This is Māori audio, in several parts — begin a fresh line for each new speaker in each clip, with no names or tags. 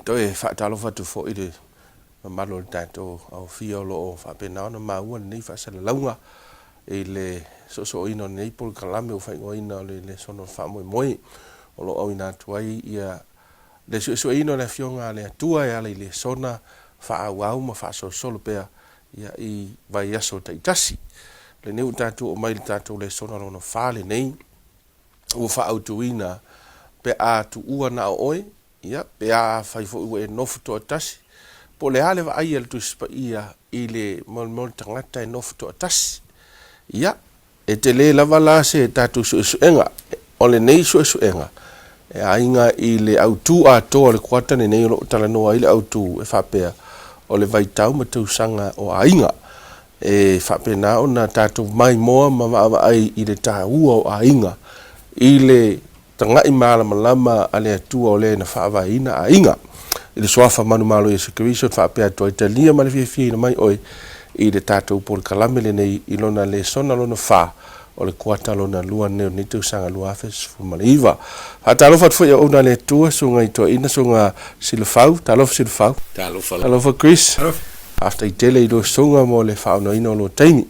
toi fa talo fa tu fo ide malo tanto au fio lo fa pena na maua ni fa sa launga le so ino nei pol kalame o fa ina le sono fa moi o lo ina tuai ia le so ino le fionga le tua ia le sona fa au ma fa so solo pe ia I vai aso tai tasi le neu tatu o mai tatu le sona no fa le nei o fa autuina pe a tu ua na oi ia pe a fai fo ue nofu to tasi po le ale va ai el tu spa ia ile mol tangata nofu to tasi ia e te le lava la se tatu su enga o le nei su enga e ainga ile autu a to le kwata ne nei lo tala no ile autu e fa pe o le vai tau ma tu sanga o ainga e fa pe na ona tatu mai moa ma va ai ile ta ua o ainga ile tanga I malama ale tu o le na fa va ina ainga ile swafa manu malo Yesu Kristo fa pe to Italia ma le fi mai oi I le tatou por kalamele nei ilona le sona lona fa o le kuata lona lua ne ni tu sanga lua fes fu maliva ha talo fat fo ona le tu sunga ito ina sunga silfau talo silfau talo fo Chris after I tele do sunga mo le fa no ino lo taimi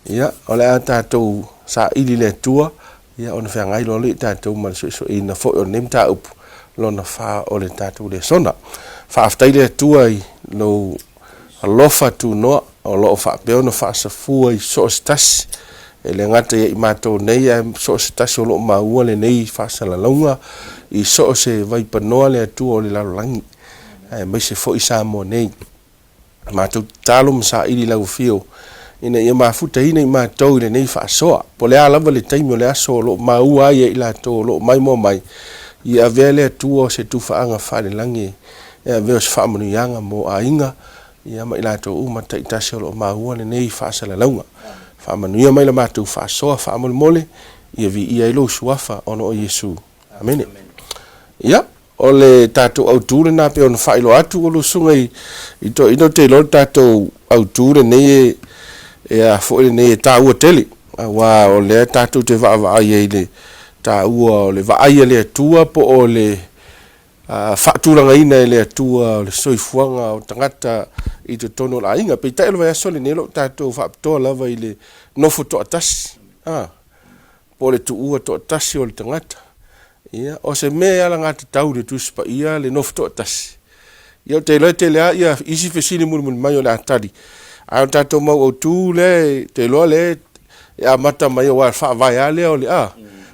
ia o le tatou sa ili le tua ia ona fa ngai lo le tatou mal so ina fo o nem ta up lona fa o le tatou le sona fa after le tua I lo alofa tu no o lo fa pe ona fa sa fu I so stas e le ngata I mato nei so stas o lo maua le nei fa sa la longa I so se vai panoa le tu o le la langi e me se fo I sa mo nei mato talo sa I la fio ina ia mafuta ina I mato le nei fa so po le ala le taimi o le aso lo maua I la to lo mai mo mai ia vele tu o se tu fa anga fa le langi e veo se fa mo yanga mo ainga ia mai la to uma tai tasi o maua le nei fa sa la longa fa manuia mai la matu fa so fa mole ia vi ia ilo suafa ono o Yesu amen ia o le tatu auture na pe on fa ilo atu o lo sunga I to ino te lo tatu auture nei e a fo nei ta u tele wa o le tatu te va ai le ta u o le va ai le tua po o le faatulanga ina le atua le soifuanga o tangata I te tono la inga pe tai lo vai aso le nelo tatou faapitoa lava I le nofo to atasi po le tuua to atasi o le tangata ia o se mea ala ngata tau le tuspa ia le nofo to atasi ia te loe te lea ia isi fesini mulu mai o le atari a tatou mau o tu le te loa le ia mata mai o wa fa vai ale o le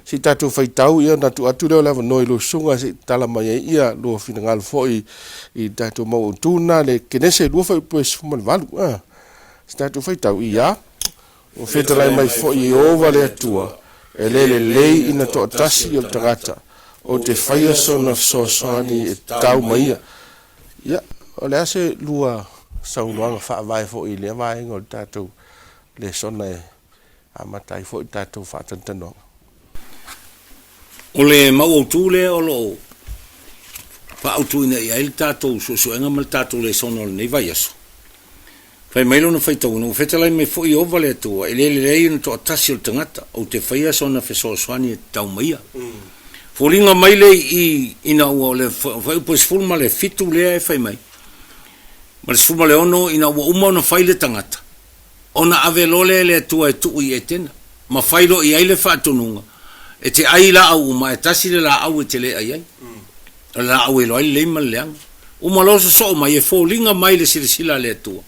si tatou faitau ia na tu atu le lava noi lo sunga si tala mai ia lo fingal foi I tatou mau tuna le kenese lo foi pues fuman valu si tatou faitau ia o feta lai mai foi o vale tua le ina to tasi o tangata o te faia sona sosani tau mai ia o le ase lua saunoanga fa vai foi le vai ngol tatou le sona amatai foi tatou fa tantano
o le mau o tūle o lo pa au tūina I aile tātou so enga mal tātou le sono le nei vai aso fai mailo na fai tau no fetalai mai fo I ova le atua le ina to atasi o tangata o te fai aso na feso swani tau maia folinga mai le I ina ua le fai upos fulma le fitu lea e fai mai ma le fulma le ono ina ua uma ona fai le tangata ona ave lole le atua e tuu I etena ma fai lo I aile fa atonunga e te ai la au ma e tasi le la au e te le ai ai la au e lo ai le ma leang uma lo so mai e folinga mai le sila le tua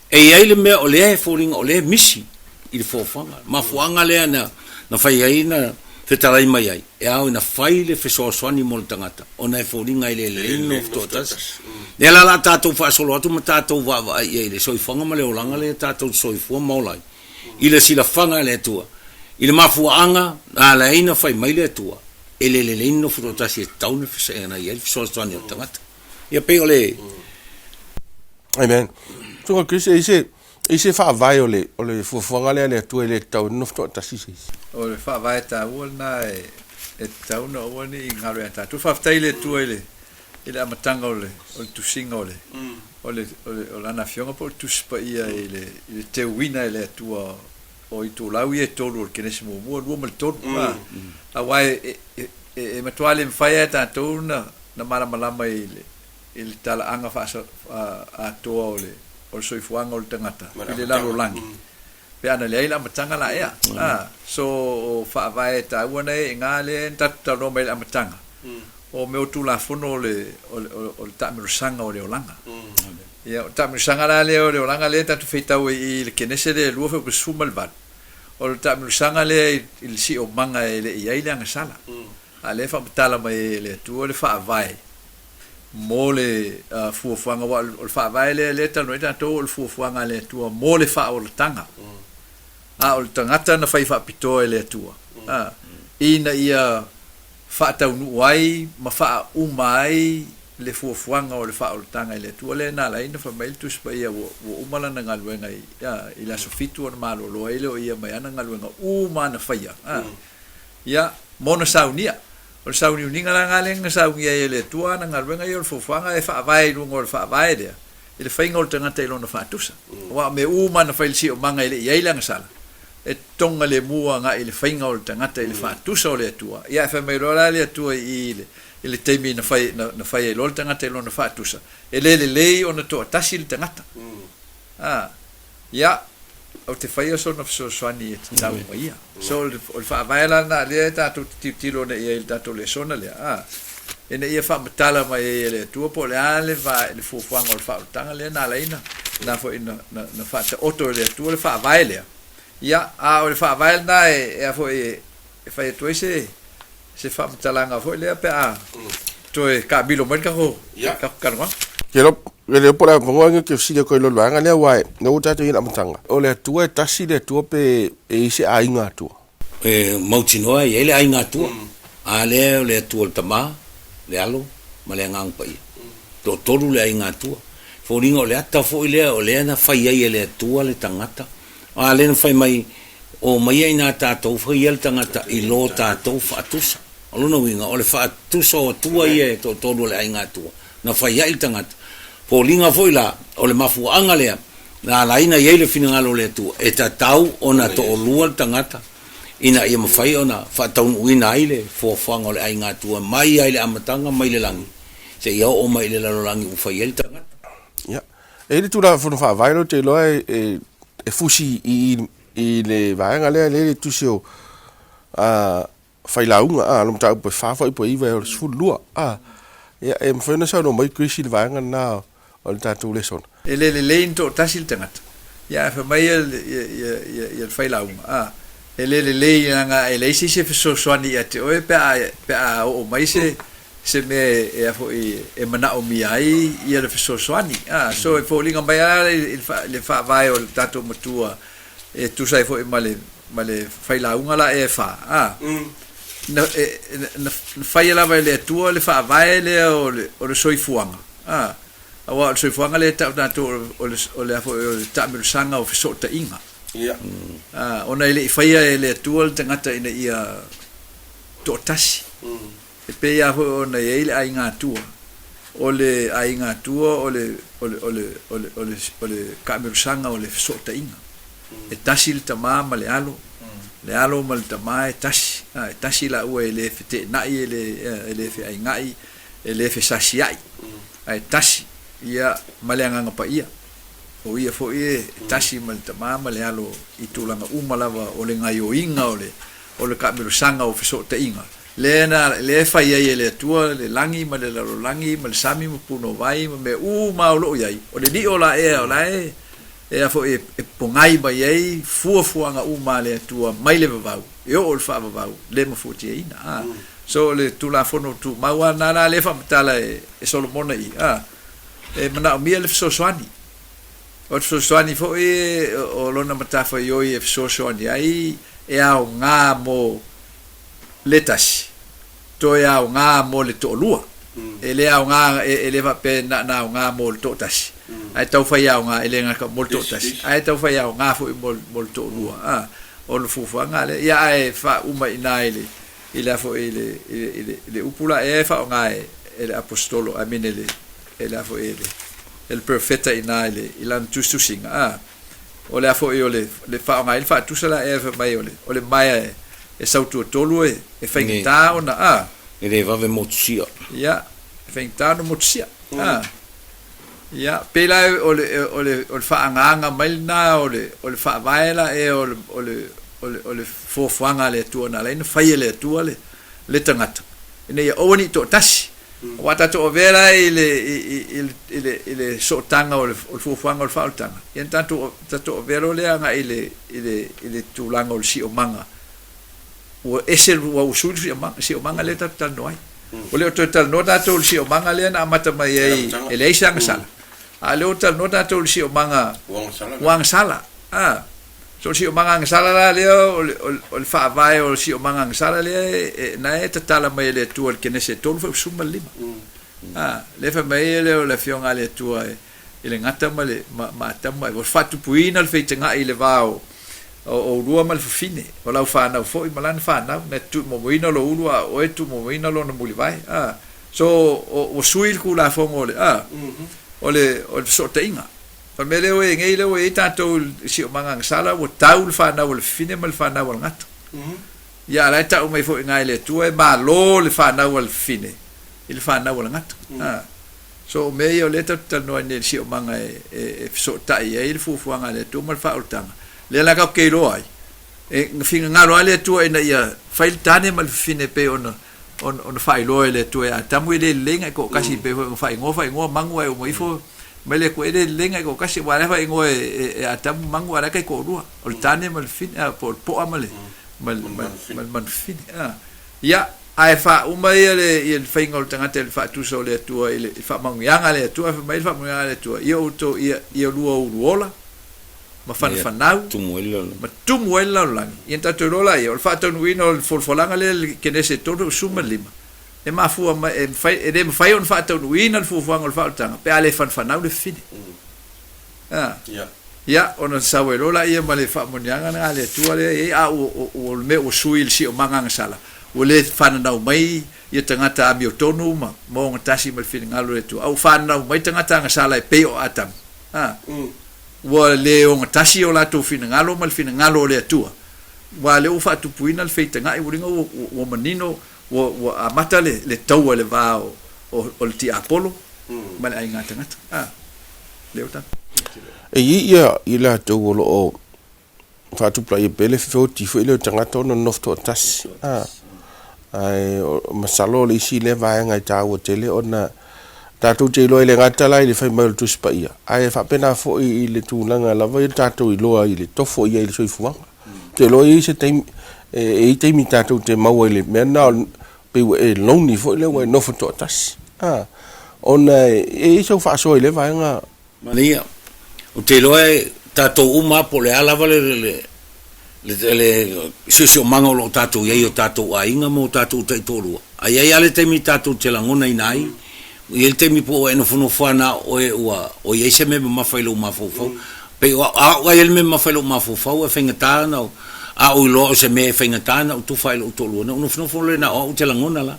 e ai le mea o le e folinga o le misi I le fofanga ma fuanga le na fai ai na fetarai mai ai e au na fai le feso swani mo tangata ona e folinga I le no totas e la tatou fa solo atu ma tatou va ai le soifanga ma le olanga le tatou soifua maulai I le sila fanga le tua I le mafuanga a la ina fai mai le tua e le ino fototasi e tauna fesena I so swani o tangata ia pe ole
amen so Chris ise fa vai ole fuanga le tua le tau no fototasi
o le fa vai ta una e tauna o ni ngaro ta tu fa tai le tua ile amatanga ole o tu singa ole la na fionga po tu spa ia ile te wina ile tua o I tu lau e tolu ke nese mo mal tolu a wai e matuale mfaya ta tona na mala malama ile il tala anga fa a toa o soifuanga o le tangata ile lalo langi pe ana le ila matanga la ea so fa vai ta wana e ngale tata no mai matanga o me o tula fono o tamiru sanga o le olanga ia o tamiru sanga la le olanga le tatu feita o i le kenese le lua fe sumal bat o le tamiru sanga le il si o manga le ia ile anga sala ale fa tala mai le tu le fa vai mole fuafuanga wa o fa vai le tano ita to o fuafuanga le tu mole fa o tanga o tangata na fai fa pito le tu ina ia fa tau nu wai ma fa umai le fuafuanga o le fa o tanga le tu le na la ina fa mail tu spa ia wo umala na ngaluenga ia ila sofitu on malo lo ile o ia mai ana ngaluenga na faia ia mona saunia o sauni uninga la ngalenga sauni ia le tua na ngaluenga ia fuafuanga e fa vai lu ngol fa vai de ile fainga o tanga telo na fa tusa wa me na failsi o manga ile ia ile ngasala e tonga le mua nga ile fainga o tanga tele fa tusa o le tua ia fa me rola le tua ile temi na fai lo tanga telo na fa tusa le ona to tasil tanga ia o te fai so na so swani e tau ia so o fa vai la na le ta tu tilo ne ia ta to le sona le ene ia fa matala mai le tua po le ale va le fuanga o fa tanga le na la ina na fo ina na fa te oto le tua le fa vai le ia o le fa vai na e fo e fa tu se fa matala nga fo le pe to e ka bilo mo ka ho ka no
le po la ngo ke si ko lo langa le wa no ta te ina mtanga o le tua tasi le tua pe e se ainga tu
mautino e le ainga tu le tua tama le alo ma le ngang pai to toru le ainga tu fo ringo le ata fo ile o le na fai ai le tua le tangata le na fai mai o mai ai na ta to fai el tangata I lo ta to fa tusa o no winga o le fa tusa o tua ie to toru le ainga tu na fai ai tangata po linga foi la o le mafu anga le na laina ye le fina ngalo le tu e ta tau ona to lua tangata ina ia mafai ona fa tau uina ile fo fanga le ainga tu mai ile amatanga mai le langi se ia o mai le langi u fai el tangata
ya e tu la fo fa vai lo te lo e fusi I le vaanga le tu sio fai launga lo mta po fa fa po iva o su lua ya e mfo na sa no mai krisi le vaanga na o ta tu le son
le into tasil tangata ya fa mai il fai launga le nga le si se so swani ate o pe o mai se me e fo e mana o mi ai ia le so swani so e fo linga mai le fa vai o tato matua e tu sai fo male fai launga la e fa na fai la vai le tua le fa vai le o le soifuanga awa o soifuanga le ta tato o le fo ta me sanga o so ta inga
ia
ona ile fai le tua tangata ina ia to tasi e pe ia fo ona ile ainga tua ole ainga tua ole kameru sanga ole so ta inga e tasi le tama ma le alo ma le tama e tasi la ua ele fete nai ele fe ai ngai ele fe sasi ai ai tasi ia ma le anga pa ia o ia fo e tasi ma le tama ma le alo I tulanga umalava o le ngai o inga o le kameru sanga o fe so ta inga le fai ai le tua le langi ma le lalo langi ma le sami ma puno vai ma me ma o lo iai o le di o la e fo e pongai ba iai fuafuanga ma le tua mai le vavau e o le fa vavau le ma futi ina so le tula fono tu maua na le fa tala e Solomona e mana mi le so swani o so swani fo o lona matafa yoi e so swani ai e au nga mo letas to ia nga mo le to lua ele au nga ele va pe na nga mo le to tas ai tau fai au nga ele nga mo to tas ai tau fai au nga fo mo to lua o le fufu nga le ia e fa uma ina ele fo ele upula e fa nga ele apostolo aminele ele fo ele profeta ina ilan tustu singa o le fo le fa nga ele fa tusala e fa mai o le mai e sautu tolu e whaingita ona
e le vave motsia
ia whaingita no motsia ya pela ole whaanganga mailina ole whaavaela ole fofuanga le tua na leina whaia le tua le tangata ina ia owani to tasi wata to vera ile so tanga ole fofuanga ole whautanga ia tato vera le anga ile tulanga ole si o manga o esel wa usul si o manga le tatal noi ole to tal no tato si o manga le na mata mai ele isanga sala a le tal no tato si o manga wang sala so si o manga sala la le o fa vai o si o manga sala le na e tatala mai le tu al kenese tolu fa suma lima le fa mai le fionga le tu ile ngata male ma tama o fatu puina le feitenga ile vao o rua mal fine o lau fa na foi malan fa na tu mo moina lo ulua o tu mo moina lo na muli vai so o suil ku la fongo le ole so teinga pa mele o ngei le o tato si o manga sala o taul fa na o fine mal fa na o ngato ya la ta o mai fo ngai le tu e ba lo le fa na o fine il fa na o ngato so me o le ta no ne si o manga e so tai e il fu anga le tu mal fa o tanga le la ka ke lo ai e finga ngalo ale tu e na ia fail tane mal fine pe on fai lo le tu e tamu le lenga ko kasi pe fai ngo mangu e mo ifo mele ko ele lenga ko kasi wala fai ngo e tamu mangu ala kai ko rua o tane mal fine po amale mal fine ya ai fa uma ele fai ngo tanga tel fa tu so le tu ele fa mangu yanga le tu fa mai fa mangu yanga le tu io to io luola ma fanau ma tumuela lang yenta torola yo fa to wino folfolanga le que nese todo suma lima e ma fu ma e fai on fa to wino fu fanga fa tanga pe ale fanau le fine ya ona sawelo la ia male fa monianga na ale tu ale o me o suil si o manga sala o le fanau mai ia tangata ami o tonu ma mo ngasi mal fine ngalo le tu au fanau mai tangata sala e pe o atam wa le o tasi o la to fina ngalo mal fina ngalo le tua wa le o fa tu puina le feita ngai uringa o manino o amata le tau le va o ti apolo mal ai ngata le o ta
e ia ila to o fa tu play bele foti fo ile tangata no nofto tasi ai masalo le si le va ngai ta o tele ona tatu te lo ile ngata lai le fai mai tu spa ia ai fa pena fo i le tu langa la vai tatu i lo ai le tofo ia le soi fuanga te lo i se te te mi tatu te mau ile mena pe e longi fo le no foto tas ona e so fa so ile vai nga
mania o te lo e tatu uma po le ala vale le so mango lo tatu ia o tatu ainga mo tatu te tolu ai ai ale te mi tatu te langona inai il te mi po no fono fana o ye se me ma failo ma fo pe o ele me ma failo ma fo e fengata no o lo se me fengata no tu failo to lo no fono le na o te langona la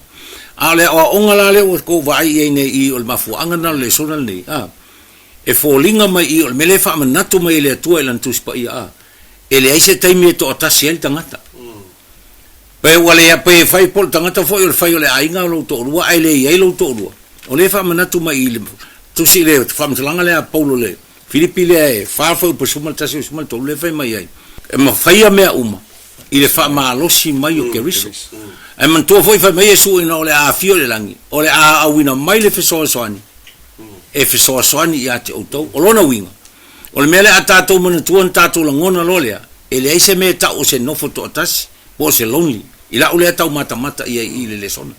ale o ngala le ko vai e ne i o ma fo anga na le sonal ni e fo linga mai i o me le fa manatu mai le tu elan tu spa ia ele ai se taimi to atasiel tangata pe wale pe fai pol tangata fo o fai le ainga lo to lo ai le ai lo to lo o le fa manatu mai ile tu si le fa mtlanga le a paulo le filipi le fa fa po suma tasi suma to le fa mai ai e ma fa ia me uma ile fa ma lo si mai o ke riso e man to foi fa mai su ina ole a fio le langi ole a wina mai le feso soani e feso soani ia te auto o lona winga ole mele atato mana tuan tato langona lolea ele ai se me ta o se no foto tasi po se lonely ila ole tau mata ia ile le sona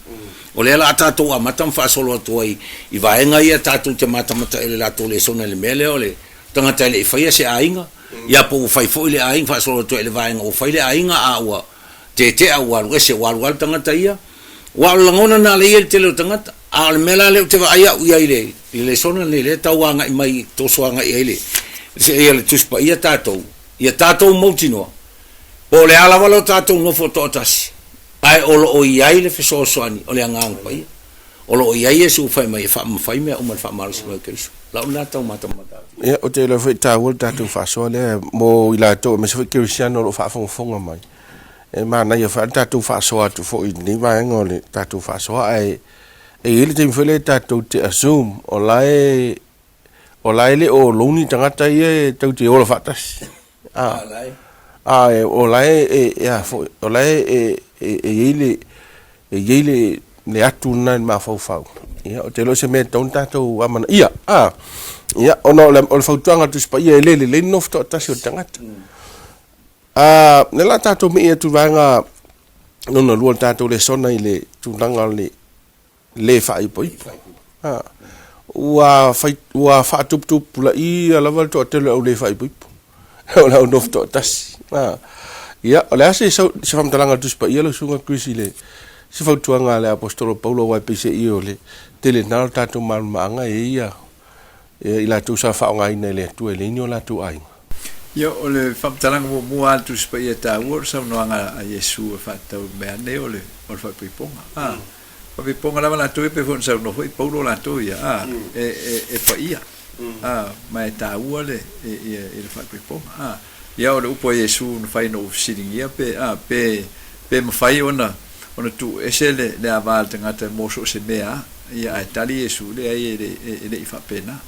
ole la tato a matam fa solo to i vaenga ia tato te mata ele la to le sona le mele ole tanga tele fa se ainga ia po fai fo ile ainga fa solo to ele vaenga o fa ile ainga a wa te a wa se wa tanga ia wa langona na le te le tanga a le mela le te va ia ile sona le tau anga mai to so anga ile se ele tuspa ia tato motino po le ala valo tato no foto tasi ai o iai le feso soani o le angang pai o iai su fai mai fai me o mal fa mal se ke la una ta mata
e o te le foi ta wol ta tu fa so le mo ila to me se ke cristiano lo fa fonga mai e ma na ia fa ta tu fa so atu fo ni va ngole ta tu fa so ai ele te mfele tatou te assume o lai le o loni tangata ia tau te ola fatas o lai o lai ele le atu na ma fau ia o te lo se me ton tatou amana ia ono le fautuanga tu spa ia le nofto tasi o tangata ne la tatou me ia tu vanga no lu tatou le sona ile tu langa le fa ipo ua fa tup la I ala val to te le fa ipo o la no to tas ia o le ase so fam talanga tu spa ia lo sunga krisi le se fa tuanga le apostolo Paulo wa pese I o le tele na tatou mal manga ia ila tu sa fa nga ina le tu le nyo la tu ai
ia o le fam talanga mo altu spa ia ta wor sa no nga a Yesu fa tau me ane o le fa piponga Papi ponga lava la toi pe fon sa no foi Paulo la toi e fa ia ma ta ua le e fa pe ponga ia o le upo Yesu no fai no sitting ia pe ma fai ona tu esele le aval tanga te moso se mea ia ai tali Yesu le ai le fa pena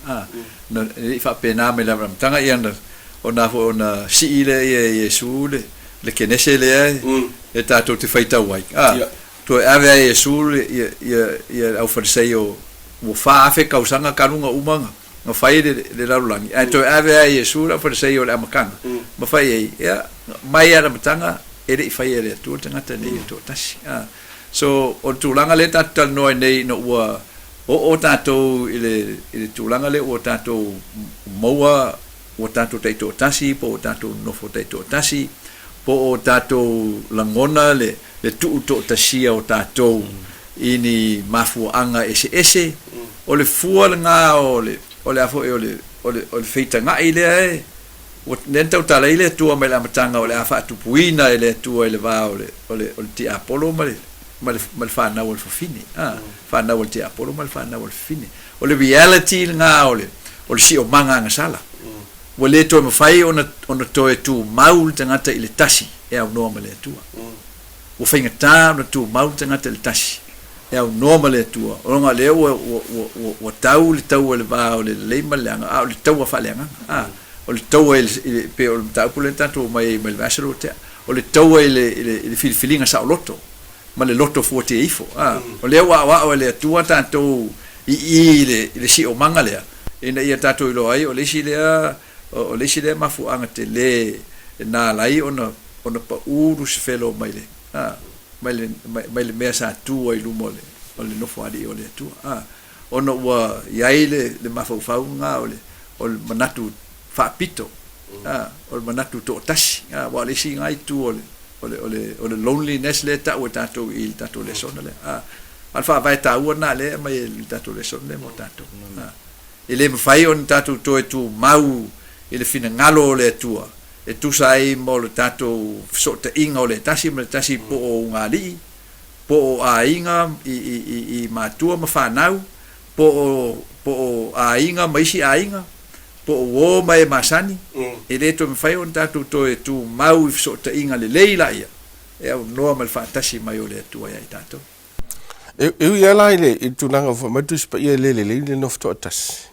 no le fa pena me la tanga ia ona si ile Yesu le kenese le e tato te fai tau ai to ave Yesu ia au fariseo wo fa fe kausanga kanunga umanga no fai de la lulangi to ave Yesu la fariseo le amakanga ma fai ia mai ana matanga ele fai ele tu tanga tani to tashi so o tulanga le tata no nei no wa o tato ile tulanga le o tato moa o tato taito tashi po tato no fo taito tashi po o tato langona le tu to tasia o tato ini mafuanga ese o le fuanga o le afo o le feita nga ile o nenta tala ile tu me la matanga o le afa tu puina ile tu ile va o le ti apolo mal fa na o fini fa na o ti apolo mal fa na o fini o le reality nga o le si o manga nga sala o le to me fai ona to tu maul tangata ile tashi e o normal le tu o fainga ta no tu maul tangata ile tashi e o normal le tu o nga le o tau le va o le malanga o le tau fa le o le tau ile pe o tau pule tanto mai vasero te o le tau ile feelinga sa loto ma le loto fuate ifo o le wa o le tu tanto ile si o manga le ina ia tato ilo ai o le si le mafu anga te le na lai ona pa uru se felo mai le mea sa tu ai lumole o le nofo ali o le tu ona wa yai le mafu faunga o le manatu fa pito o le manatu to tashi wa le si ngai tu o le loneliness le ta o tato il tato le sona le alfa vai ta una le mai il tato le sona le mo tato ele fai on tato to tu mau ele fina ngalo le tua e tu sai mo le tato so te inga le tasi po o ngali po o a inga i matua ma fanau po o a inga mai si a inga po o mai masani ele to me fai on tato to tu mau so te inga le leila ia e o normal fantasi mai o le tua ia tato
ia lai le i tu nanga fa matus pa ia le nofto tas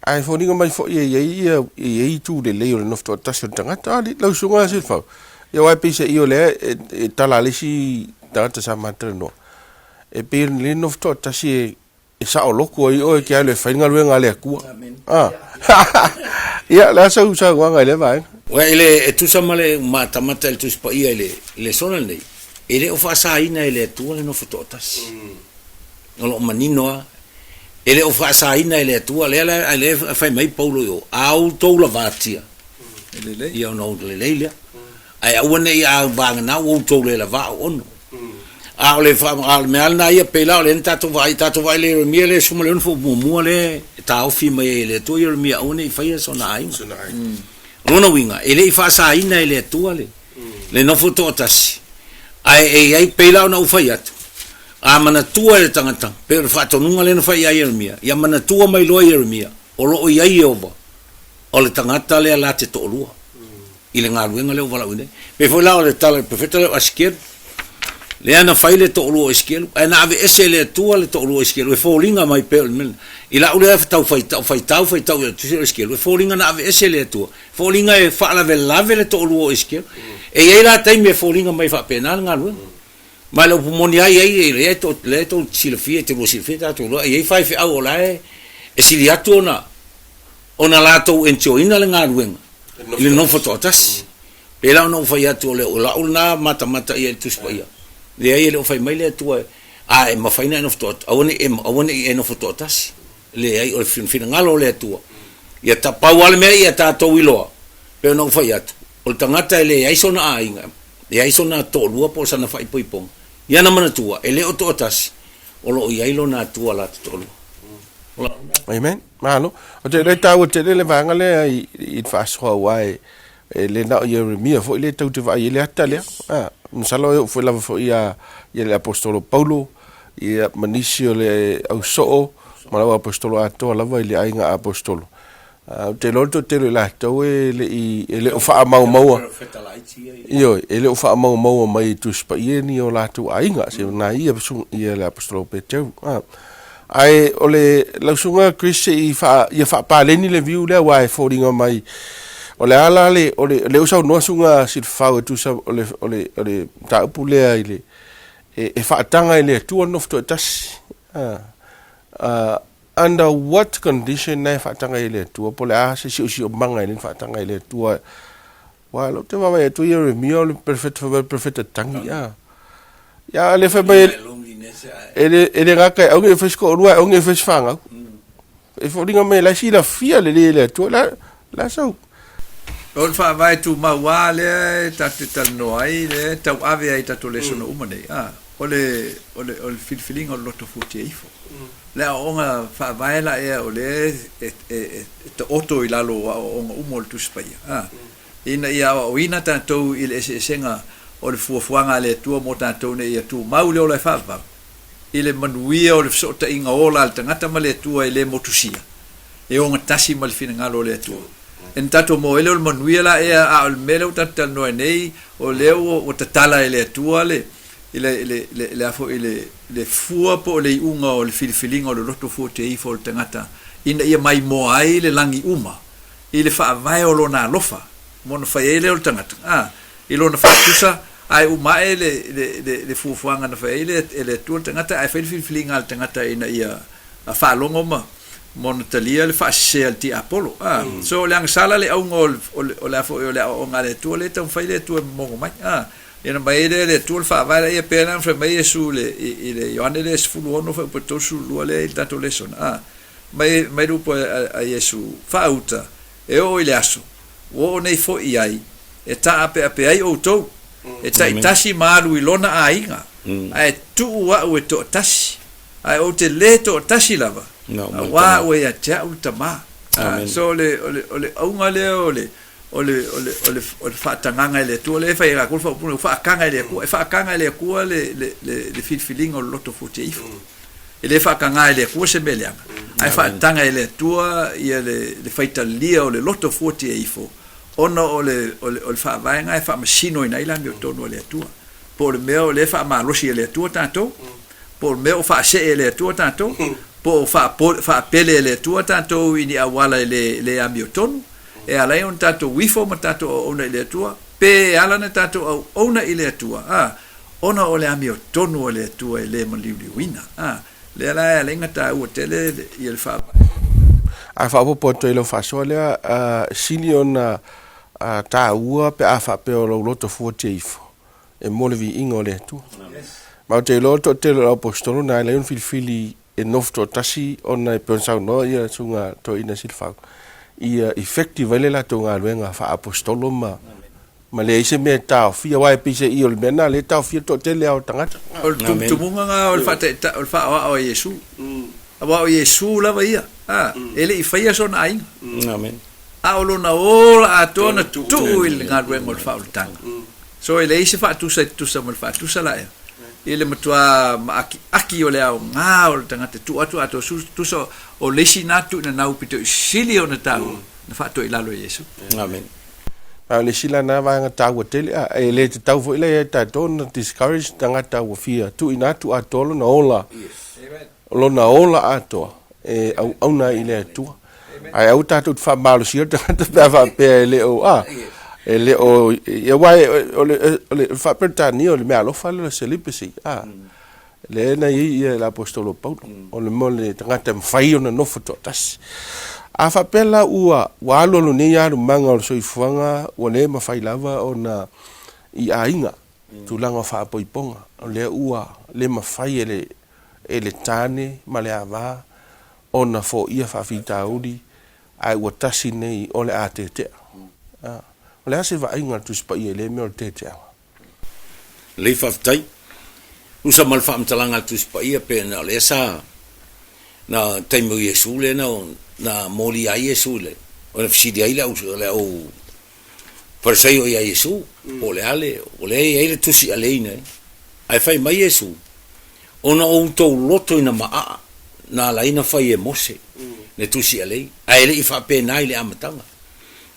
ai fo ninga mai fo ia tu le nofto tas tangata ali lau sunga se fa ia wai pisa io le tala le si tangata sa matreno e pe le nofto tas e sa o loko o ke ale fa inga luenga le ku ia la sa usa wanga le vai
wa ile tu sa male mata el tu spa ia le sona nei ele o fa sa ina ele tu le nofto tas no manino ele o fa sa ina ele tu le fa mai Paulo yo au to la vatia ele ia no le ai au nei a bang na o to le va on a le fa al me al na ia pela le tato vai le mi le sumo le fo mo le ta o fi mai le to yo mi a oni fa ia sona ai no winga ele fa sa ina ele tu le no foto tas ai pela na o fa ia a mana tua le tangata per fato nunga le no fai ai Jeremia ia mana tua mai lo Jeremia o lo ia Jehova o le tangata le ala te tolua ile ngaluenga le wala une pe foi la o le tala profeta le asker le ana faile to lo eskelo ana ave esele tua le to lo eskelo e folinga mai pe men ila ule tau fai tu eskelo e folinga na ave esele tua folinga e fa la lave le to lo eskelo e ia la tai me folinga mai fa penal ngalu ma lo pumoni ai le to silfie te lo silfie ta to lo e fai fe au la e siliatu ona la to enjoina le ngalu le non fototas pela no fai atu le la una mata ia tu spaia le ai le fai mai le tua ai ma fai no fotot awoni e no fototas le ai o fin ngalo le tua ia ta pawal me ia ta to wilo pe no fai atu o tangata le ai sona ai le ai sona to lua po sana fai poipong ia na mana tua ele o totas o lo ia lo na tua la to lu
amen malo o te le tau te le vanga le i fa so wai le na Jeremia fo le tau te vai le atale msalo fo la fo ia le apostolo Paulo ia manisio le au so ma apostolo ato la vai le ainga apostolo te lorto te la tau le o fa mau io ele o fa mau mai tu spa ia ni o la tu ainga se na ia su ia le apostolo Peteu ai ole la sunga Christi fa pa le ni le viu le wai folding on mai ole ala le usa no sunga sil fa tu sa ole ta pulea ile e fa tanga ile tu no to tas under what condition na fa tanga ile tu pole a se si manga ile fa tanga ile tu wa lo te va tu ye mi o perfect tangi ya le fa ba ele ga ka o nge fesko rua o nge fesfanga e fo dinga me la si la fia le tu la so
o fa vai tu ma wale ta tal no ai le ta ave ai ta to le sono umane ole feeling o lotto futi ifo le onga fa vai la e ole to auto ilalo onga umol tu spaia ina ia o ina ta to il senga o le fuafuanga le tua mo ta to ne ia tu mau le ole fa ile manuia o le so ta inga ola al tangata male tua ile motusia e onga tasi mal finangalo le tua en tato mo ele o manuia la e a o mele o tatal no nei o leo o tatala ele tua le ile afo ile le fua po le unga o le filfilinga o le roto fu te i fo tangata ina ia mai mo ai le langi uma ile fa vai o lona lofa mo no fa ele o tangata ilo na fa tusa ai uma le fuanga na fa ele tu tangata ai filfilinga al tangata ina ia a fa longo ma monetalia le fa sel ti apollo so le ang sala le ongol o la fo le o ngale tu le tan fai le tu mo mai ina mai le tu fa va le pena fra mai su le Ioanne le fu no fa po su le tanto le son mai rupo a Yesu fa uta e o ile aso o nei fo ai e ta ape ai o to e ta tasi malu ilona ainga ai tu wa o to tasi ai o te le to tasi lava wa we ya cha ultama so le unga le ole fa tanganga le tu le fa ira kulfa pu fa kanga le ku le feeling o lotto futif ele fa kanga le ku se belia ai fa tanga le tu ia le fa italia o le lotto futif ona ole fa vainga fa machino ina ila mi tono le tu por meo le fa ma lo si le tu tanto por meo fa se le tu tanto po fa pele le tu tanto ini awala le amioton e ala un tanto wifo ma tanto ona le tu pe ala na tanto ona ile tu ona ole amioton ole tu le maliuli wina le ala le ngata o tele il fa
a fa po to ile fa so le siliona ta ua pe a fa pe o lo to fuotif e molevi ingole tu ma te lo to te lo apostolo na le un filfili e nofto tasi ona e pensau no ia sunga to ina silfa ia effective le la to nga luenga fa apostolo ma le ise me ta fia wa pise i ol mena le ta fia to te le au tangata
tu munga nga ol fa o Yesu o Yesu la va ia ele i faia son ai
amen
aulo na ola atona tu il ngadwe ngol fa tanga so ele ise fa tu sa mal fa tu sa la ele matua aki ole au ngao tanga tu atu tu so o lesi na tu na nau pito sili ona tau na fa to ilalo Yesu
amen
le sila na va nga tau tele e le te tau fo ile ta don discourage tanga tau fia tu ina tu atolo na ola lo na ola ato e au na ile tu ai au ta tu fa malo sia ta va pe le o e le o e wai o le fa per ta ni o le me alo fa le celibacy le na i l'apostolo Paulo o le mole tanga te fai ona no foto tas a fa pela ua wa lo ni ya manga o soifuanga o le ma fai lava ona i ainga tu langa fa poiponga o le ua le ma fai ele tane ma le ava ona fo ia fa fita udi ai wa tasi nei o le atete o le ase va ainga tu spa ia le me o te te
le fa tai usa mal fa mtalanga tu spa ia pe na le sa na taimo Yesu le na moli a Yesu le o le fisi ai la le o per sei o Yesu o le ale o le tu si ale ne ai fai mai Yesu ona o to loto ina ma na la ina fai e mose ne tu si ale ai le fa pe nai le amatanga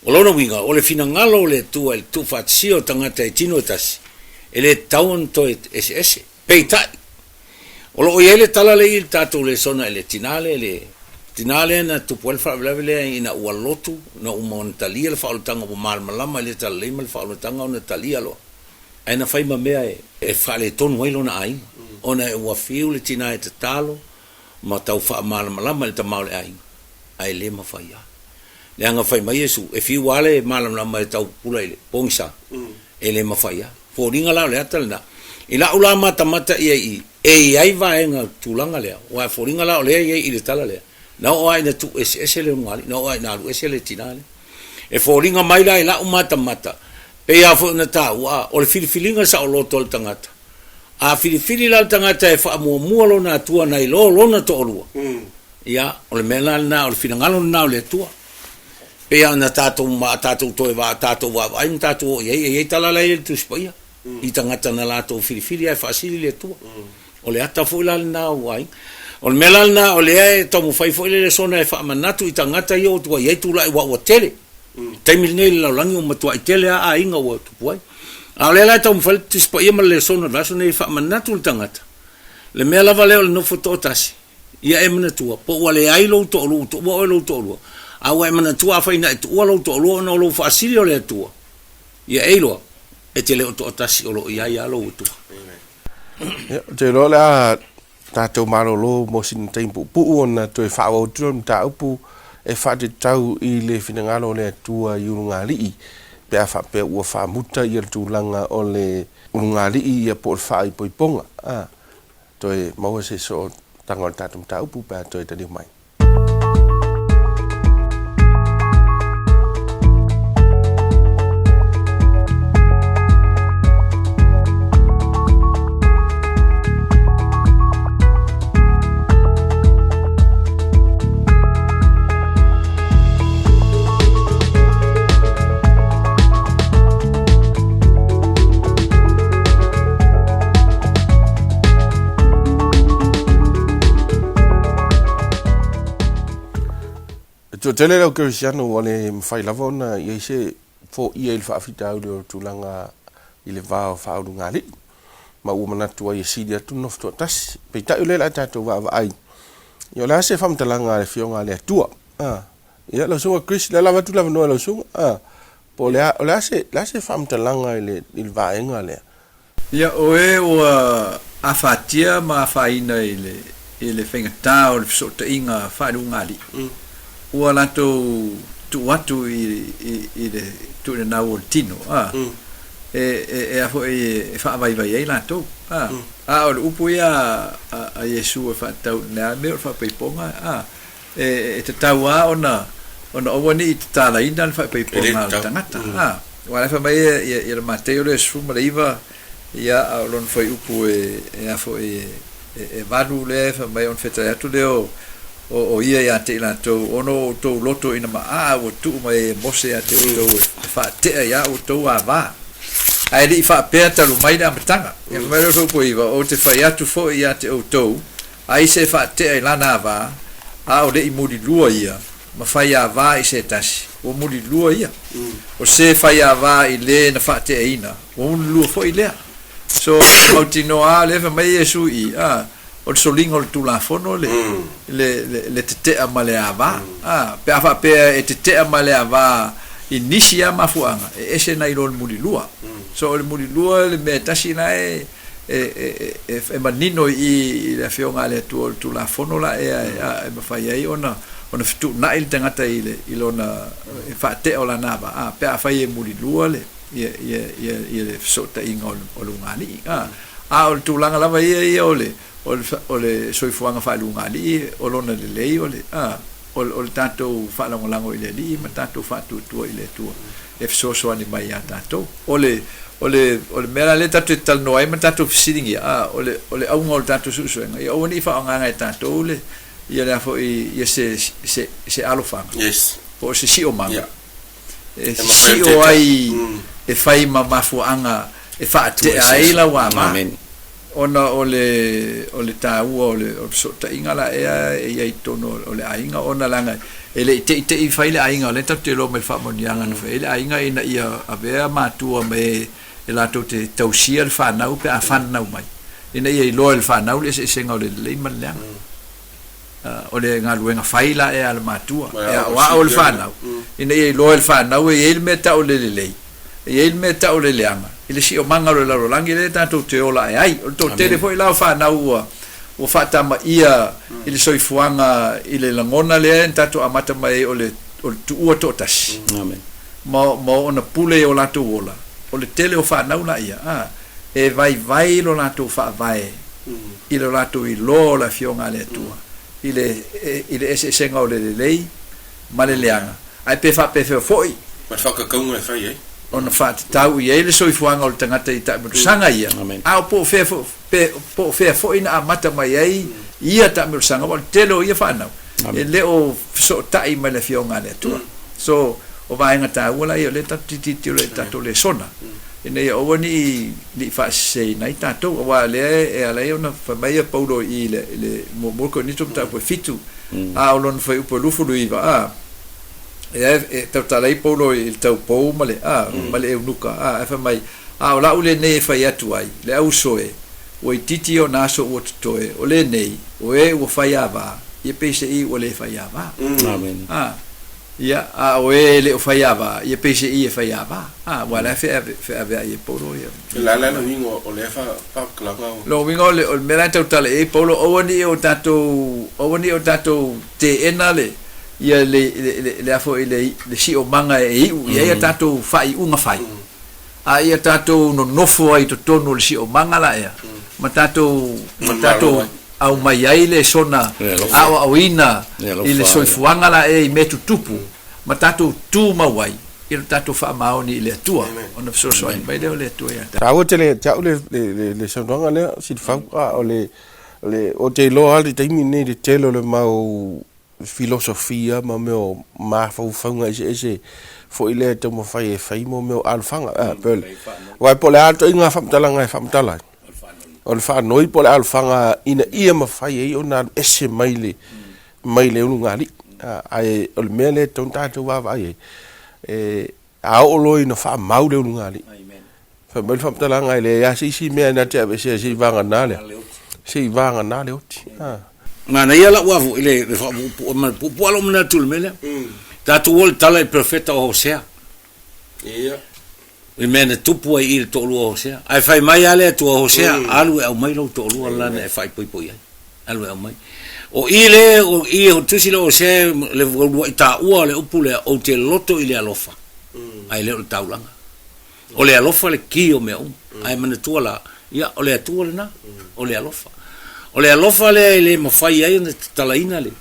o lona winga o le fina ngalo le tu el tu fa sio tanga te tino tas ele taun to ese peita o lo ele tala le il tato le sona ele tinale na tu puel fa le ina o lotu na o montalia le fa o tanga o mal malama le tala le mal fa o tanga o talia lo ai na fai ma mea e fa le ton welo na ai ona o fiu le tina e talo ma tau fa mal malama le tama le ai le ma fa ya le anga fai mai Yesu e fiu wale mal malama le tau pula ile pongsa ele ma fa ya fo ringa la le atalna ila ulama tamata ia ai vaenga tulanga le wa fo ringa la le i le tala le na o ai na tu ese le ngali na o ai na lu ese le tinale e fo ringa mai la ila umata mata pe ya fo na ta wa o le filifilinga sa o lo tol tangata a filifili la tangata e fa mo lo na tua na ilo lo na to lu ya o le mela na o le finangalo na o le tua pe ya na tato ma tato to va tato wa ai tato ye tala la il tu spoia i tangata na lato filifili e fasili le tua o le ata fo la na wai o le mela na o le to mo fai fo le sona e fa manatu i tangata yo tu ye tu la wa tele taimil nei la langi o matua i tele a inga o tu poi a le la to mo fai tu spoia ma le sona la sona e fa manatu i tangata le mela vale o no foto tasi ia e mana tua po wale ai lo to lo to wo lo to lo a wa mana tua fa ina to lo to lo no lo fasili o le tua ia e lo e te leo to tasi o lo ia lo tu
te lo la tato malo lo mo sin tempo pu ona to e fa o tron ta upu e fa te tau i le finangalo le tua yungali pe fa pe o fa muta i tu langa o le ungali i po fa i poiponga to e mo se so tango tatum ta upu pa to e tani mai tele lo Cristiano wale mfai lavona ye se fo ia il fa fita o tulanga ile va fa o ngali ma u mana tua ye sidia tu no sto tas pe ta ile la ta to va ai yo la se fam talanga le fionga le tua ia lo so Chris la va tu la no lo so po la se fam talanga ile il va enga le
ia oe o afatia ma faina ile fenga ta o so te inga fa du ngali ua lato tu watu i le tu le na o tino e a fo e fa vai vai lato o le upu ia a Yesu e fa tau na me fa pe ponga e te tau ona o wani te tala ina fa pe ponga tangata wa fa mai e le Mateo le su maliva ia a lon foi upu e a fo e valu le fa mai on feta atu leo o ia ya te la to ono to loto ina ma o tu mai mose ya te to fa te ya o to ava ai di fa pe ta lu mai da matanga e mai ro ko iva o te fa ya tu fo ya te o to ai se fa te la na va o de imudi lua ia ma fa ya va i se tas o muli lua ia o se fai ava i le na fa te ina o un lua foi le so mautino a le fa mai Yesu i o solingo tu la fono le te amale ava pe afa pe te amale ava inisia mafuanga ese na ilo muli lua so le muli lua le metasi na e manino i la fionga le tu la fono la e mafai ai ona fitu na il tangata ile ilona fa te ola nava pe afai muli lua le ye so ta ingol o lungani o tu langa lava ia ole ole soifuanga fa lungani o lona le lei ole o tanto fa lango ile li ma tanto fa tu ile tu so ani mai tanto ole mera le tanto tal no ai ma tanto sitting ia ole au ngol tanto susuenga ia oni fa nganga tanto ole ia la fo ia se alofanga
yes
po se si o manga si o ai e fai mafuanga e fa te ai la wa ma ona ole tau ole so ta ingala e ai tono ole ainga ona langa ele te i fai le ainga le te lo me fa monianga no fa ele ainga ina ia avea matua me e la to te tausia le fa nau pe afan nau mai ina ia lo le fa nau le se senga ole le malanga ole ngaluenga fai la e al matua e wa ole fa nau ina ia lo le fa nau e ele meta ole le e ele meta ole le ama ile si o mangalo la rolangi le tanto te ola ai o to tele foi la fa na o fata ma ia ile soifuanga ile langona le tanto amata mai ole o tu to tas amen mo ona pule o la to ola ole tele o fa na una ia e vai lo la to fa vai ile la to i lo la fionga le tua ile ese senga ole le lei maleleanga ai pe foi
ma fa ka kaunga fai ai
ona fa tau i ele soifuanga o tangata i ta sanga ia po fe ina amata mai ai ia ta me sanga o telo ia fa na e le o so tai mai le fionga le tu so o vai ngata wala ia le ta ti le ta to le sona ina ia o ni fa sei na ta to wa le e ala ona fa mai paulo i le mo ko ni to ta po fitu o lon foi po lufu luiva e talai polo il tau pou male male unuka fa mai o la ule ne fa yatu ai le au soe o titi o naso o toe o le nei o o fa yava e pese i o le fa yava amen ia o le o fa yava e pese i e fa yava wala fe ave ai polo ia
la no wingo o le fa pa klanga
lo wingo le o mera tau e polo o ni o tato te enale ia le afo le si o manga e ia tato fai unga fai ia tato no nofo ai to tono le si o manga la ia ma tato au mai ai le sona au ina ile soifuanga la e metu tupu ma tato tu mawai ia tato fa maoni le tua ona so mai le tua ia
tau le sonanga le si fa o le o te lo ali te mini de telo le mau filosofia ma meu ma faunga ese fo ile te mo fai mo meu alfanga pel vai pole alto inga famtala o fa noi pole alfanga ina ia ma fai ona ese maile ungali ai o mele tonta to va vai a o lo ina fa mau le ungali fa mel famtala ngai le ya si me na te ave si vanga nale oti
mana ia la wavu ile po alo mena tul mele tatu wol tala perfecta o sea
ia
e mena tupu ai il to lu o sea ai fai mai ale to o sea alu au mai lo to lu ala ne fai poi alu au mai o ile o tusi lo o sea le vo ta u le upule o te loto ile alofa ai le taulanga o le alofa le kio me ai mena tuala ia o le tuala na o le alofa o le alofa le mafai ai na talaina le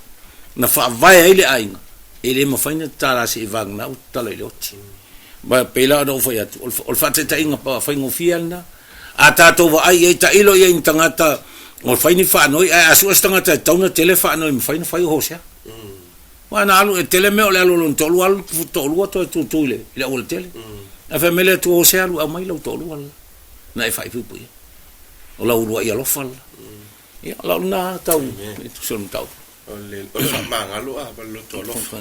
na fa vai ai le ainga ele mafai na tala se vagna o tala le oti ba pela do foi atu o fa te inga pa fai ngo fialna ata to va ai ta ilo ia intangata o fai ni fa noi a su stangata tauna telefa no fai no fai hosia wa na alu tele me o le alu to lu alu to lu to le o tele a fa mele to hosia lu a mai lo to lu na fai pu o la ulu ia lo fal ia la na tau son tau
o fa mangalo a lo to lo fa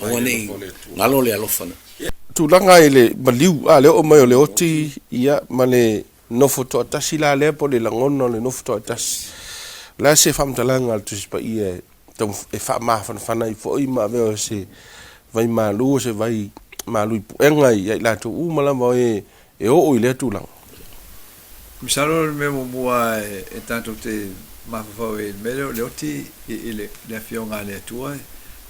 Wani ngalo le alofa na.
tu langa ile maliu a le o mai o le oti ia mane no foto tasi la le po le langono le no foto tasi la se fam talanga tu pa ia tom e fa ma fana I fo I ma ve se vai malu se vai malu enga ia la tu u mala mo e o ile tu lang
misalo me mua e tanto te mafafau e mele o le oti ile le fionga le tua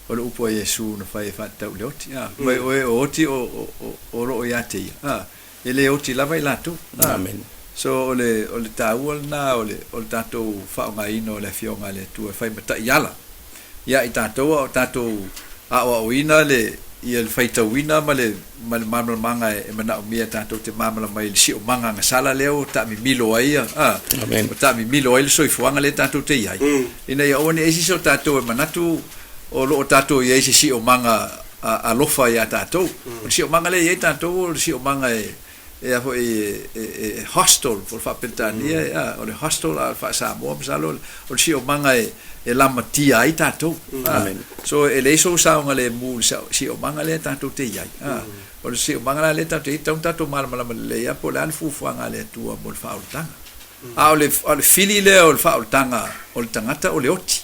o le upo Yesu na fai fata o le oti mai o oti o ro ia te ele oti lava ila tu
Amen.
so o le taua na o le tatou whaonga ino le fionga le tua fai mata iala ia I tatou o tatou a o ina le ia le fai tauina ma le mamala manga e mana o mia tatou te mamala mai le si o manga nga sala leo ta mi milo ai
Amen.
o ta mi milo ai le soifuanga le tatou te iai ina ia one esi so tatou e manatu o lo tatou ia si o manga a lofa ia tatou o si o manga le ia tatou o si o manga e afo e hostel for fa pentania o le hostel a fa sa mo misalo o si o manga e lama tia ai tatou so e le so sa nga le mu si o manga le tatou te iai o le si o manga le tatou te tatou mal le ia po le fu nga le tua mo fa o tanga o le fili le o fa o tanga o le tangata o le oti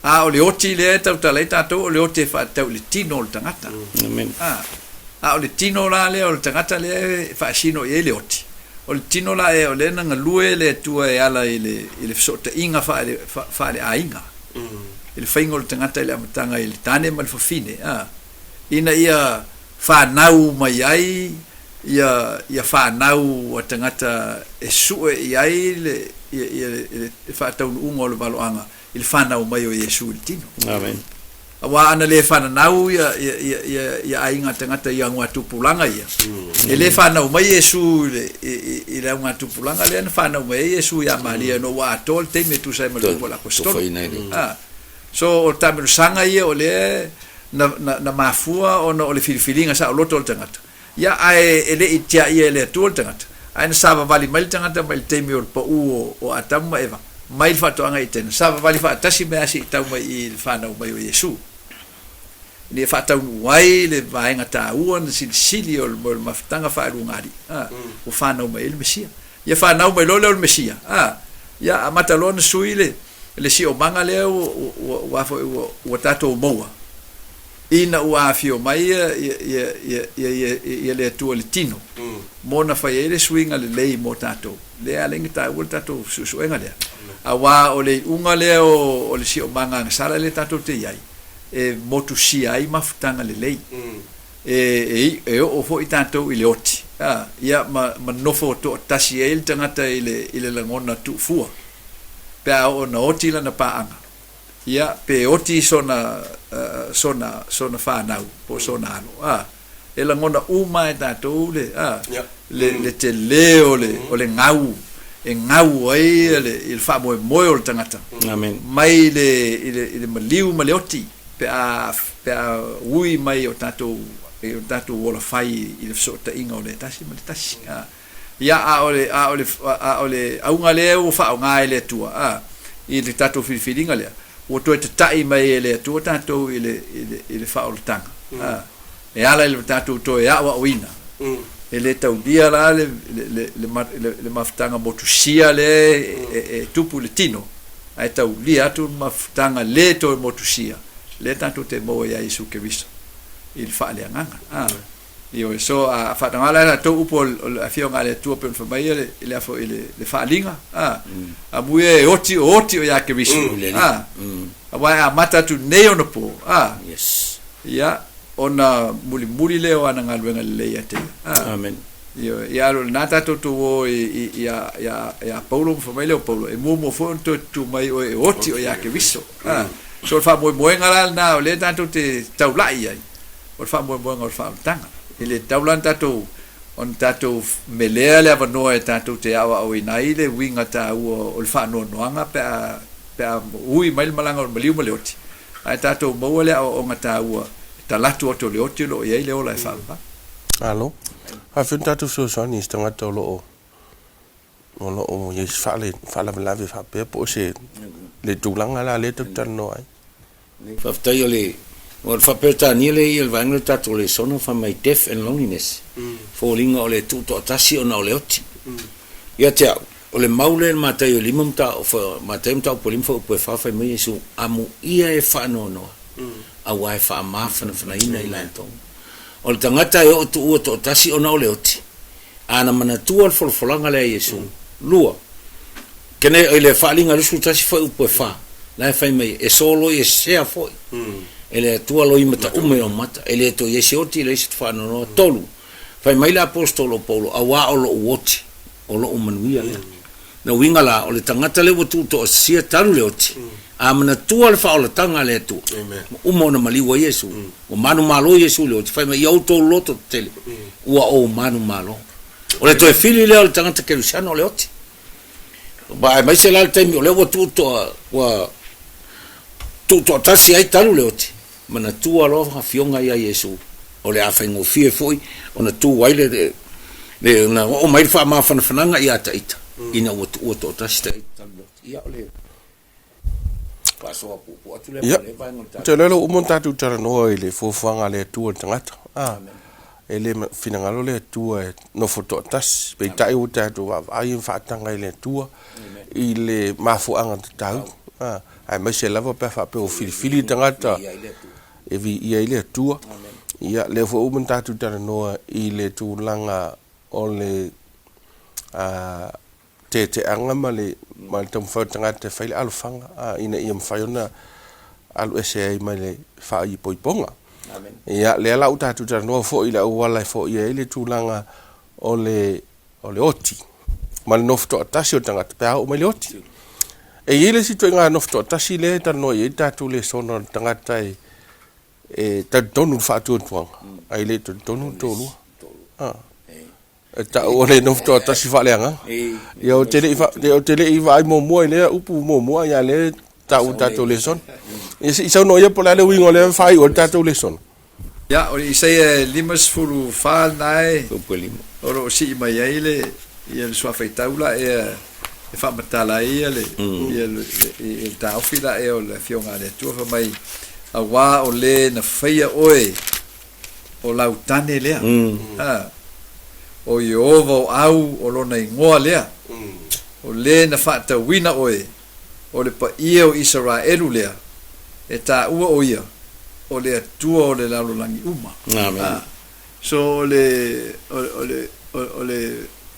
o le oti le tatou le tatou o le oti fa tau le tino o le tangata
Amen.
o le tino la le o le tangata le fa sino e le oti o le tino la e o le nga lue le tua e ala ile sota inga fa le ainga ile faingo le tangata le amatanga ile tane mal fine ina ia fa nau mai ai ia fa nau o tangata e su e ai le fa tau ungo le baloanga il fa nau mai o Yesu il tino
Amen.
wa ana le fa nau ia ainga tangata ia ngwa tupulanga ia ele fa nau mai Yesu ile ngwa tupulanga le fa nau mai Yesu ia malia no wa tol te me tu sai mo la costo so o tamu sanga ia o le na mafua o no le filifilinga sa o loto o tangata ia ai ele itia ia le tu o tangata ai na sava vali mai tangata mai te me o po o atama eva mai fa to anga iten sava vali fa tasi me asi tau mai il fa nau mai o Yesu le fa tau wai le vainga ta uan sili o maftanga fa rungari o fa nau mai il mesia ia fa nau mai lo le mesia ia amatalon suile le si o manga le o tato moa ina o afio mai ia le tu le tino mona fa ele swinga le lei mo tato le alenga ta o tato suenga le awa o le unga le o le si o manga sala le tato te iai e motu si ai mafutanga le lei o fo tato ile oti ia ma nofo to tasi el tangata ile langona tu fua pe o na oti la na paanga ia pe oti sona fa nau po sona alo e la ngona uma e tatou le te leo o le ngau e ngau ai il fa mo o le tangata
Amen.
mai ile maliu ma le oti pe a ui mai o tatou ola fai ile so ta inga o le tasi ma le tasi ia a ole aunga le o fa nga ele tua i le tatou filifilinga le o to te tai mai ele tua tatou ile fa o tanga e ala ile tatou to e awa oina ele tau dia la le maftanga motusia le tupu le tino ai tau lia tu maftanga le to motusia le tatou te mo ia Yesu Kristo il fa le nganga io so a fa ngala to upo a fio ngale tu pe fa mai le afo le fa linga a muie oti o ya ke bisu a wa a mata tu neo no po
Yes.
ya ona muli le o ana ngalwenga le ya te
Amen.
io ya lo nata to o ya Paulo fa mai le Paulo e mo fo to mai o oti o ya ke bisu so fa mo ngala na le tanto te taulai ai o fa mo o fa tanga ele taulan tatou on tatou melea le avanoa e tatou te awa o inai le winga ta o le whaanoanoanga pe a ui mai le malanga o maliu ma le oti ai tatou maua le o ngata ua talatu o to le oti lo iei le ola e whaapa
alo ha fin tatou so soni stanga to lo o Yesu fale fala la ve fa pe po se le tūlanga la le tano ai.
Whaftai o le, o le whapetania le i le vaenga le tato le sono wha mai death and loneliness. Fōlinga o le tūto atasi o na o le oti. Ia te au, o le maule le matai o lima mta o matai mta o po lima o poe whawhai mai Yesu, amu ia e whanonoa. Au ai wha mawhana whanaina i lantonga. O le tangata e o tu ua to atasi o na o le oti. Ana mana tua al folfolanga le Yesu. Lua. Kene o le whaalinga lusu tasi whai upoe wha. Lai whai mai e solo e sea foi. E le tua loi mata ume o mata. E le to Yesi oti le isi whanonoa tolu. Whai mai la apostolo Paulo a wā o lo uoti. O lo umanuia lea. Na winga la o le tangata le watu to o sia taru le oti. A mana tua le wha o le tanga le tu. Uma o na maliwa Yesu. O manu malo Yesu le oti. Whai mai iau tō loto tele. Ua o manu malo. O le toe fili leo le tangata kerusiano o le oti. Ba mai se la le taimi o le watu to tu tasi ai talu le oti. Mana tua loa fionga ia Yesu. O le awhaingo fie foi. O na tu waile le na o mai wha maa whanawhananga i ata ita. Ina ua to tasi ta ita talu le oti. Ia o le pasoa pupu atu le pale vaengo tatu.
Te lelo umon tatu tara noa i le fuafuanga le tua tangata. E le finangalo le tua e nofo to tasi. Pei tai o tatu wa ai whaatanga i le tua. I le mafuanga tau. Ai mai se lava pe fa pe o fili tangata e vi ia ile tua ia le fo umon tatu tara noa i le tūlanga o le te anga ma le tam fa tangata faile alfanga ina ia mfaiona alu ese ai mai le fa i poiponga ia le la tatu tara noa fo i le wala fo ia ile tūlanga o le oti ma le nofto atasi o tangata pe o mai le oti. E ile si tuenga nofto tasi le tano i tatu le sono tangata e tonu fatu tuanga. Ai le tonu tolu. Ta o le nofto tasi faleanga. Ia o tele i vai mo le upu mo ia le tatu le son. I sa no ia pola le wingo le fai o tatu le son.
Ja, o i sei limas fulu fal nai. O si mai ile ia le sua feitaula e fa matala ia le e taufila e o le fionga le tua fa mai a wa o le na faia oe o lautane lea o Iova au o lona ingoa lea o le na fa wina oe o le pa ia o Israelu lea e ta ua o ia o le atua o le lalolangi uma so o le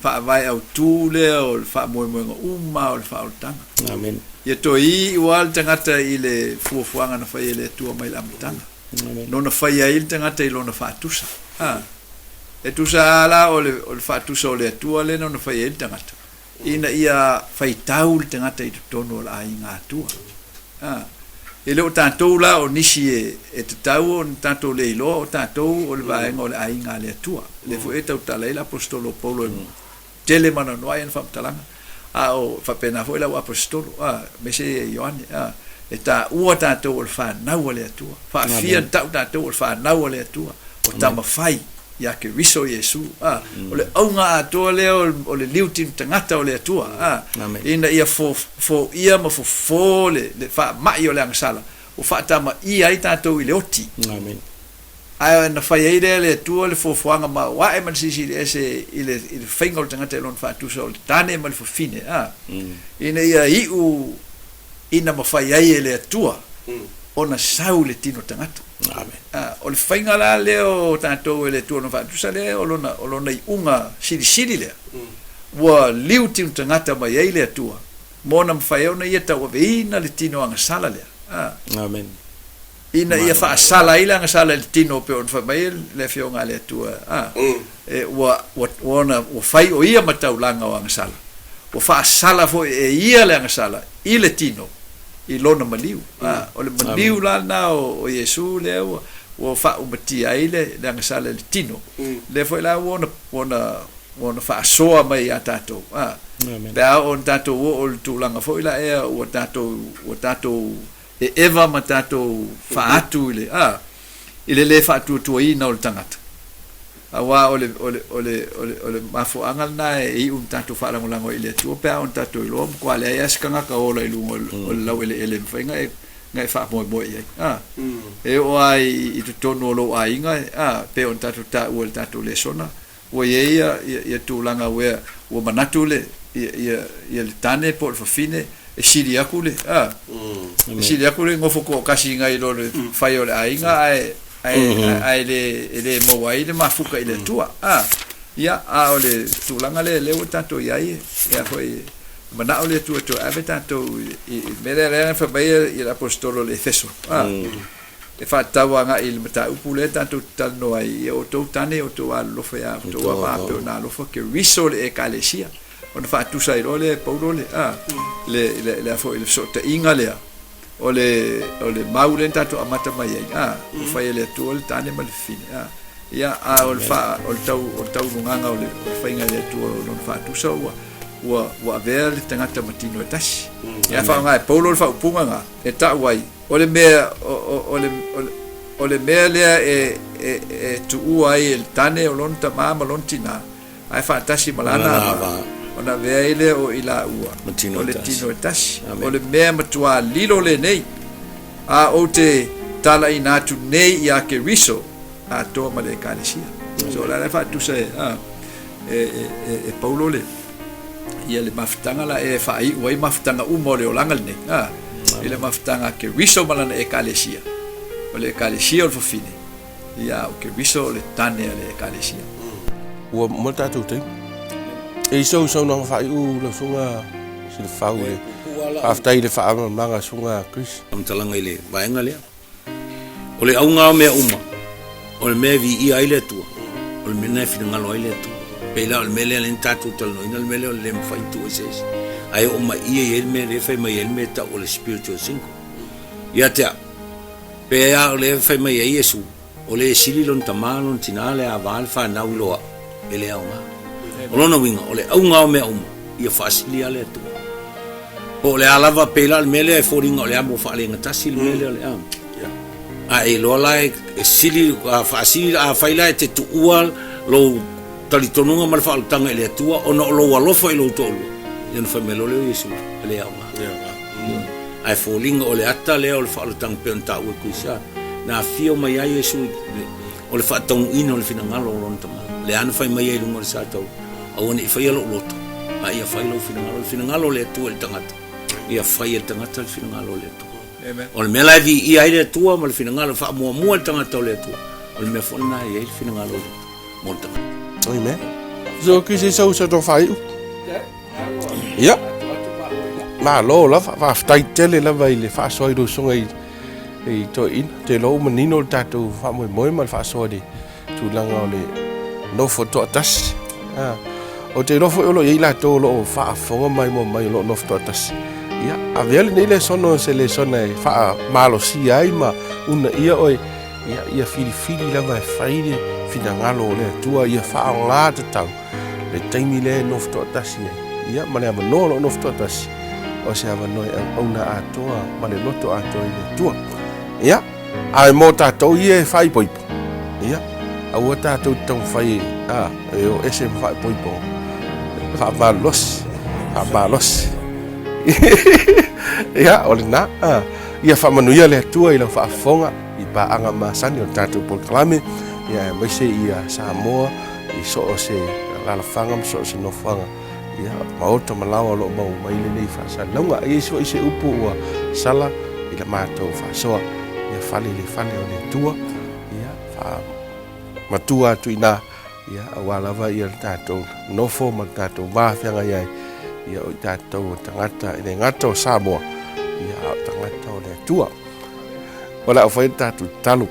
fa vai au tu le o fa mo uma o fa o tanga
amen
ia to i wal tangata i le fuafuanga na fai le tu mai la tanga no na fai ai tangata i lo na fa tusa e tusa ala o le fa tusa o le tu le no na fai ai tangata ina ia fai taul tangata i tono la inga tu e le tanto la o nisi e tau o tanto le lo o tanto o le vai ngol ai nga le tu le fu eta utala la apostolo Paulo tele mana no ai fa talanga o fa pena foi la apostolo me se Ioane e ta ua tanto o fa na o le tu fa fia tanto o fa na o le tu o tama fai ya ke riso Yesu o le aunga to le o le liutin tangata o le tu ina ia fo ia ma fo le fa mai o le angsala o fa tama ia i tanto i le oti
amen
ai na fai ai le tu le fo fuanga ma wa e man sisi ese ile fingol tangata lon fa tu so tane mal fo fine ina ia i u ina ma fai ai le tu ona saule tino tangata amen o le fainga la le o tanto le tu no fa tu sale o lona i unga sili le wa liu tino tangata ma ai le tu mona fai ona ia ta wa veina le tino anga sala le
amen
ina ia fa sala ila nga sala le tino pe on fa mai le fionga le tu e wa fai o ia mataulanga o nga sala o fa sala fo e ia le nga sala i le tino i lona maliu o le maliu la na o Yesu le o fa o mati ai le nga sala le tino le fo la wona fa soa mai atato da on tato o tu langa fo ila e o tato e eva matato fa atu ile ile le fa tu tu ina o tangata awa ole mafu angal na e tatu fa lango ile tu pe on tatu lo ko ale ya skanga ka ola ilungo o la ele mfainga ngai fa mo e o ai I tu tono lo ai nga pe on tatu ta o tatu le sona o ia tu langa we o manatu le ia le tane por fa fine e siri akule siri akule ngofo ko kasi ngai lo fai o ai nga ai le mo wai le mafuka ile tua ia ole tulanga le tanto ia foi mana ole tu ave tanto mere fa bai il apostolo le feso e fa tawa nga il mata upule tanto tanno ai o to tane o to lo fa ya to va pe na lo fa che risole e calesia on fa tu sai le paulo le fa il sotto ingale ole maule tanto amata mai o fa ele tu ol tane mal fine ia ol fa ol tau nganga ole fa inga le tu non fa tu so wa ver tangata matino tash ia fa nga paulo fa punga nga e ta wai ole me le e tu uai el tane o lon tama lontina ai fa tashi malana ona veile o ila ua ole tino tash ole me matua lilo le nei o te tala ina tu nei ia ke riso a to male kalesia so la fa tu se e paulo le ia le maftanga la e fa I wai maftanga mole o langal nei ile maftanga ke riso malana e kalesia ole kalesia o fine ia o ke riso le tane le kalesia
o mo tatu te e so no fa lo sunga se fa le after ile fa manga sunga Chris
am talanga ile vaenga le ole aunga me uma ole me vi I ile tu ole me na fina ngalo ile tu pela ole mele le tatu tal no inal mele le fa tu ses ai uma I el me le fa mai el me ta ole spiritual 5 ia te pe ya ole fa mai Yesu ole sili lon tamalon tinale a valfa na uloa ele aunga olona winga ole aunga me uma ia fa sili ale tu o le alava pela le mele e foringa ole amo fa le ngata le mele ole am e lo la e sili fa sili a faila te tu ual lo talitonunga mal fa tanga ele tua ona lo alofa i lo tolu yen fa melo le Yesu le ama ai foringa ole ata le ole fa tanga penta u kuisa na fio mai ai Yesu ole fa tong ino le fina ngalo lon tama le an fa mai ai lungo sa tau au ni fa yelo loto ai fa ilo fina ngalo le tu el tangata ia fai el tangata le fina ngalo le tu o me la vi ia ile tua mal fina ngalo fa mo el tangata le tu o me fona ia il fina ngalo le monta
oi me zo ki se so do fai ia ma lo la fa stai tele la vai le fa so do so ngai e to in te lo menino tatu fa mo mal fa so di tu langa le no foto tas o te rofo o lo i la to lo fa fonga mai lo no foto tas ia a vele nei le sono se le sona fa malo si ai ma una ia oi ia fili la vai faile fina ngalo le tua ia fa nga te tau le taimi le no foto tas ia ma le no lo no foto tas o se ava noi una atoa ma le loto atoa le tua ia ai mo tato ia fai poi ia a o tato tão fai eu esse fai poi po fa balos ia olna ia fa manuia le tua ila fa fonga I pa anga masani o tato por clame ia mai se ia Samoa I so se la fanga so se no fanga ia ma oto malawa lo mau mai le nei fa sa longa ia so ise upu wa sala ila mato fa so ia fale o le tua ia fa matua tuina ia awalava ia tato no fo ma tato va fianga ia ia o tato tangata ine ngato Samoa ia tangata o le tua wala o fai tato talu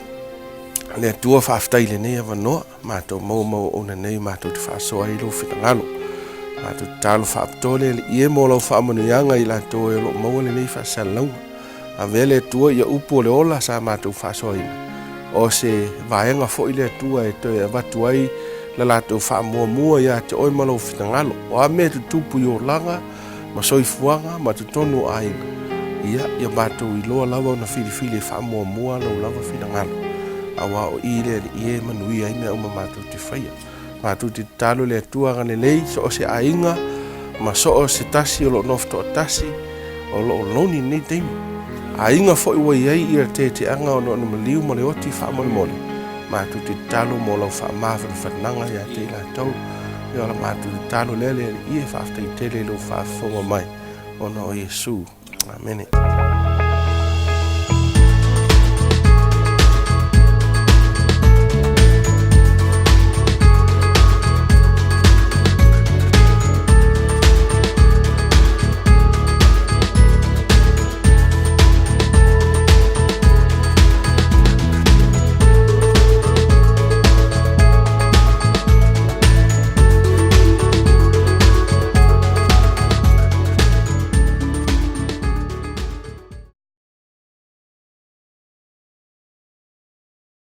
le tua fa aftai le nei avano mato mo ona nei mato te fa so ai lo fitangalo mato talu fa aptole ie mo lo fa manu yanga ila to lo mo le nei fa salong a vele tua ia upo le ola sa mato fa so ai o se vaenga fo ile tua e te vatuai la lato fa mua ia te oi malo fitangalo o a me tupu yo langa ma soifuanga ma tonu ai ia mato I loa lava na fili fa mua lo lava fitangalo awa o i le i e manui ai mea uma mātou te whaia. Mātou te talo le tuanga le lei, so o se ainga, ma so o se tasi o lo nofto o tasi, o lo loni nei teimi. Ainga fo i wai ai i te anga o no maliu mo le oti wha mole mole. Mātou te talo mo lau wha mawhana whananga ia te la tau. Ia la mātou te talo lele i e whaftai tele lo wha fonga mai. O no Yesu. Amen.